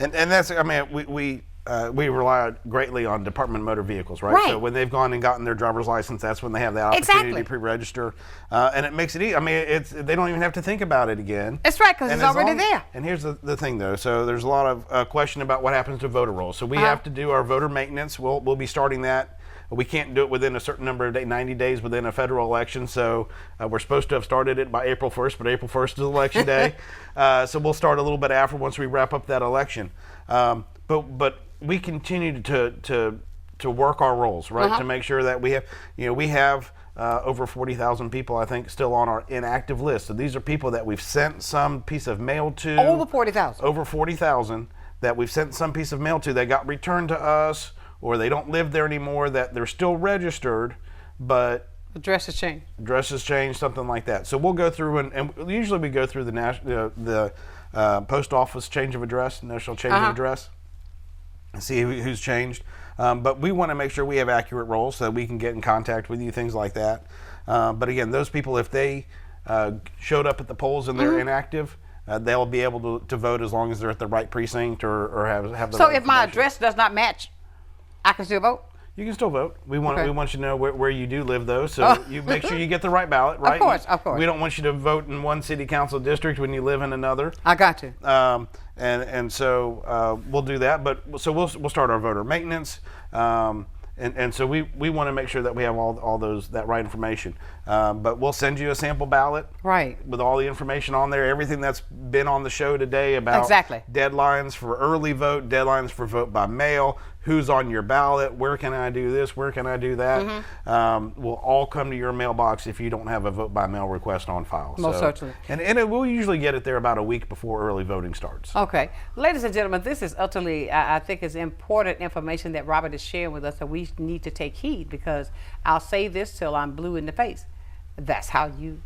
And that's, I mean, we rely greatly on Department of Motor Vehicles, right? Right. So when they've gone and gotten their driver's license, that's when they have the opportunity Exactly. to pre-register, and it makes it easy. I mean, they don't even have to think about it again. That's right, because it's already there. And here's the thing, though. So there's a lot of question about what happens to voter rolls. So we have to do our voter maintenance. We'll be starting that. We can't do it within a certain number of days, 90 days within a federal election. So we're supposed to have started it by April 1st, but April 1st is election day. So we'll start a little bit after once we wrap up that election. But we continue to work our rolls, right? To make sure that we have over 40,000 people, I think, still on our inactive list. So these are people that we've sent some piece of mail to. Over 40,000. Over 40,000 that we've sent some piece of mail to. They got returned to us, or they don't live there anymore, that they're still registered, but address has changed. Address has changed, something like that. So we'll go through, and usually we go through the post office change of address, national change of address, and see who's changed. But we want to make sure we have accurate rolls so that we can get in contact with you, things like that. But again, those people, if they showed up at the polls and they're inactive, they'll be able to vote as long as they're at the right precinct or have the So right if my address does not match, I can still vote? You can still vote. We want you to know where you do live, though, so Oh. you make sure you get the right ballot, right? Of course. We don't want you to vote in one city council district when you live in another. I got you. And so we'll do that. But so we'll start our voter maintenance. And so we want to make sure that we have all that right information. But we'll send you a sample ballot, right, with all the information on there, everything that's been on the show today about deadlines for early vote, deadlines for vote by mail, who's on your ballot, where can I do this, where can I do that. Will all come to your mailbox if you don't have a vote by mail request on file. Most certainly. And we'll usually get it there about a week before early voting starts. Okay. Ladies and gentlemen, this is utterly, I think it's important information that Robert is sharing with us, that we need to take heed, because I'll say this till I'm blue in the face. That's how you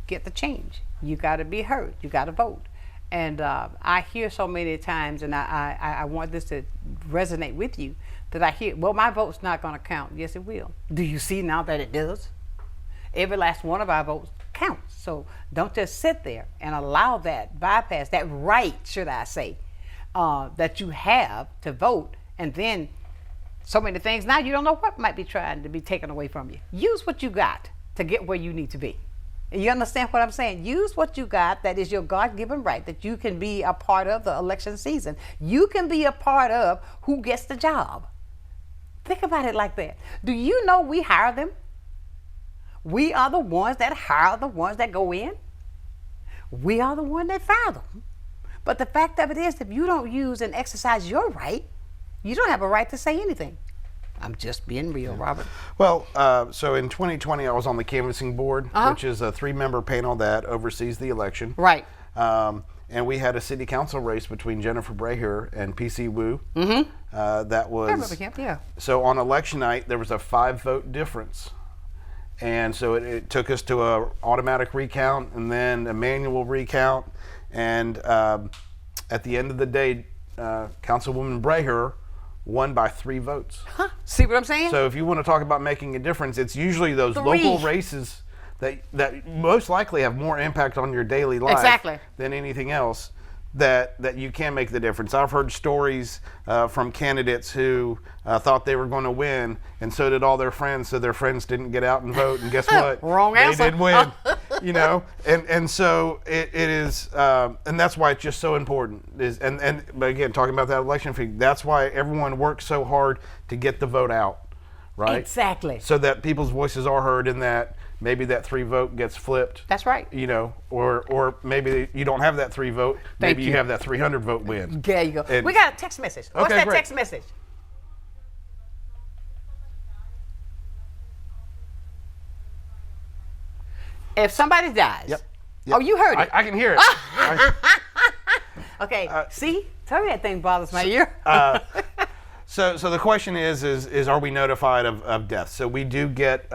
get the change. You got to be heard. You got to vote. And I hear so many times, and I want this to resonate with you, that I hear, well, my vote's not going to count. Yes, it will. Do you see now that it does? Every last one of our votes counts. So don't just sit there and allow that bypass, that right, should I say, that you have to vote, and then so many things. Now you don't know what might be trying to be taken away from you. Use what you got to get where you need to be. You understand what I'm saying? Use what you got, that is your God-given right, that you can be a part of the election season. You can be a part of who gets the job. Think about it like that. Do you know we hire them? We are the ones that hire the ones that go in. We are the one that fire them. But the fact of it is, if you don't use and exercise your right, you don't have a right to say anything. I'm just being real, Robert. Well, so in 2020, I was on the canvassing board, which is a 3-member panel that oversees the election. Right. And we had a city council race between Jennifer Braher and PC Wu. That was. I remember him, yeah. So on election night, there was a 5-vote difference. And so it took us to a automatic recount and then a manual recount. And at the end of the day, Councilwoman Braher won by 3 votes. See what I'm saying? So if you want to talk about making a difference, it's usually those local races that most likely have more impact on your daily life than anything else, that you can make the difference. I've heard stories from candidates who thought they were going to win, and so did all their friends, so their friends didn't get out and vote, and guess what? Wrong answer. They did win. You know, and so it is, and that's why it's just so important. But again, talking about that election fee, that's why everyone works so hard to get the vote out, right? Exactly. So that people's voices are heard, and that maybe that 3 vote gets flipped. That's right. You know, or maybe you don't have that 3 vote. Maybe you have that 300 vote win. There you go. We got a text message. What's that text message? If somebody dies. Yep. Oh, you heard it. I can hear it. Okay. See? Tell me that thing bothers my ear. So the question is are we notified of death? So we do get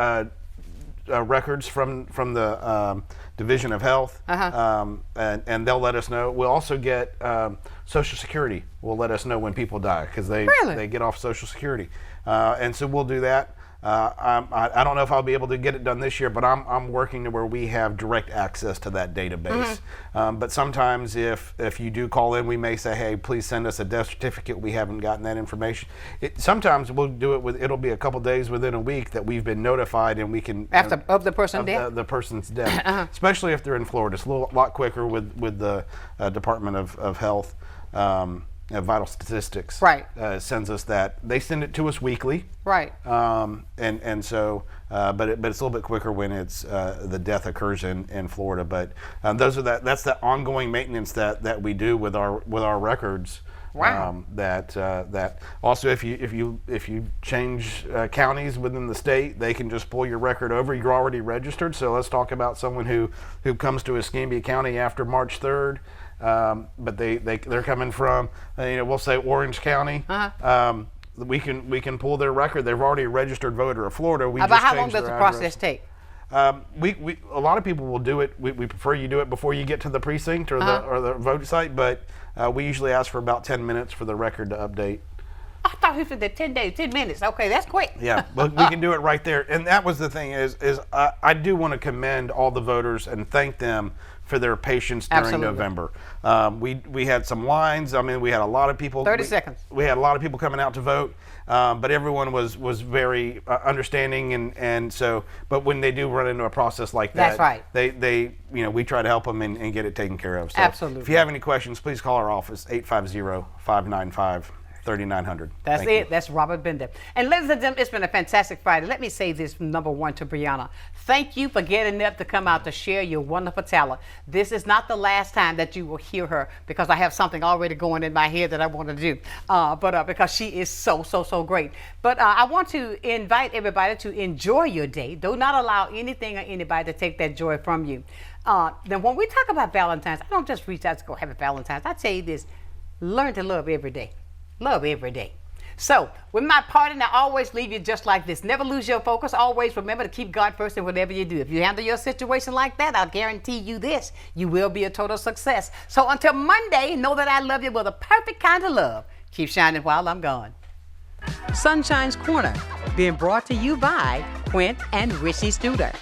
records from the Division of Health, and they'll let us know. We'll also get Social Security will let us know when people die, because they get off Social Security, and so we'll do that. I don't know if I'll be able to get it done this year, but I'm working to where we have direct access to that database. But sometimes if you do call in, we may say, hey, please send us a death certificate. We haven't gotten that information. Sometimes we'll do it it'll be a couple days within a week that we've been notified, and we can of the person's death. The person's death, especially if they're in Florida. It's a lot quicker with the Department of Health. Vital Statistics sends us that. They send it to us weekly. Right. And so, but it's a little bit quicker when it's the death occurs in Florida. But that's the ongoing maintenance that we do with our records. Wow. That also, if you change counties within the state, they can just pull your record over. You're already registered. So let's talk about someone who comes to Escambia County after March 3rd. But they're coming from, we'll say Orange County. We can pull their record. They've already a registered voter of Florida. About how long does the process take? A lot of people will do it. We prefer you do it before you get to the precinct or the vote site, but we usually ask for about 10 minutes for the record to update. I thought he said 10 days, 10 minutes. Okay, that's quick. Yeah, but we can do it right there. And that was the thing is I do want to commend all the voters and thank them for their patience during November. We had some lines. I mean, we had a lot of people. 30 seconds. We had a lot of people coming out to vote, but everyone was very understanding, and so. But when they do run into a process like that, that's right. They we try to help them and get it taken care of. So absolutely. If you have any questions, please call our office 850-595-3900. That's it. That's Robert Bender. And ladies and gentlemen, it's been a fantastic Friday. Let me say this, number one, to Brianna. Thank you for getting up to come out to share your wonderful talent. This is not the last time that you will hear her, because I have something already going in my head that I want to do. But because she is so great. But I want to invite everybody to enjoy your day. Do not allow anything or anybody to take that joy from you. Then when we talk about Valentine's, I don't just reach out to go have a Valentine's. I tell you this, learn to love every day. Love every day. So, with my part, I always leave you just like this. Never lose your focus. Always remember to keep God first in whatever you do. If you handle your situation like that, I'll guarantee you this. You will be a total success. So, until Monday, know that I love you with a perfect kind of love. Keep shining while I'm gone. Sunshine's Corner, being brought to you by Quint and Richie Studer.